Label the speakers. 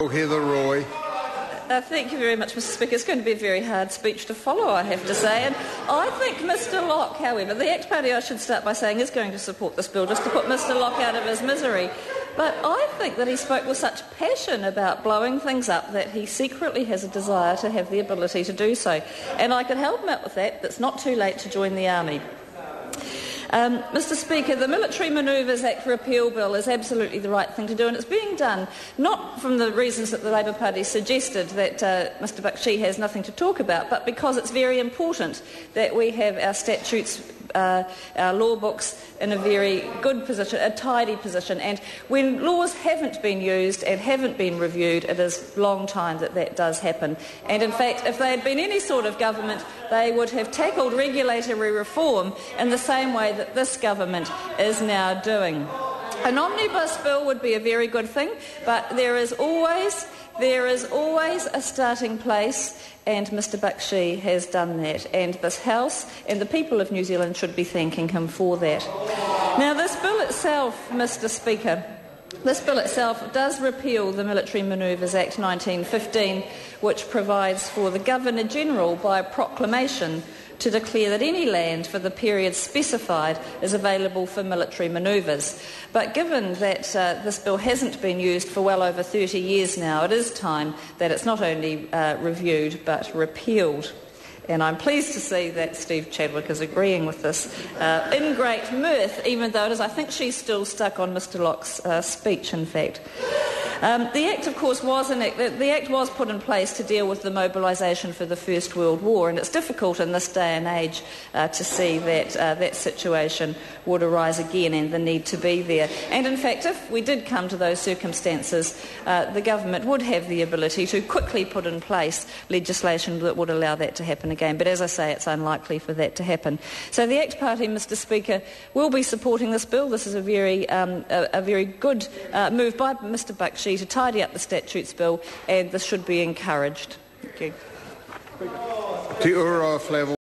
Speaker 1: Heather Roy.
Speaker 2: Thank you very much, Mr Speaker. It's going to be a very hard speech to follow, I have to say. And I think Mr Locke, however, the ACT Party, I should start by saying, is going to support this bill just to put Mr Locke out of his misery. But I think that he spoke with such passion about blowing things up that he secretly has a desire to have the ability to do so. And I could help him out with that, but it's not too late to join the army. Mr Speaker, the Military Manoeuvres Act repeal bill is absolutely the right thing to do, and it's being done not from the reasons that the Labour Party suggested, that Mr Bakshi has nothing to talk about, but because it's very important that we have our statutes, our law books in a very good position, a tidy position. And when laws haven't been used and haven't been reviewed, it is a long time that that does happen. And in fact, if they had been any sort of government, they would have tackled regulatory reform in the same way that this government is now doing. An omnibus bill would be a very good thing, but there is always a starting place, and Mr Bakshi has done that, and this House and the people of New Zealand should be thanking him for that. Now, this bill itself, Mr Speaker, does repeal the Military Manoeuvres Act 1915, which provides for the Governor-General by proclamation to declare that any land for the period specified is available for military manoeuvres. But given that this bill hasn't been used for well over 30 years now, it is time that it's not only reviewed but repealed. And I'm pleased to see that Steve Chadwick is agreeing with this in great mirth, even though it is, I think she's still stuck on Mr Locke's speech, in fact. The Act, of course, the Act was put in place to deal with the mobilisation for the First World War, and it's difficult in this day and age to see that that situation would arise again and the need to be there. And in fact, if we did come to those circumstances, the government would have the ability to quickly put in place legislation that would allow that to happen again. But as I say, it's unlikely for that to happen. So the ACT Party, Mr Speaker, will be supporting this bill. This is a very good move by Mr Bakshi to tidy up the statutes bill, and this should be encouraged. Thank you.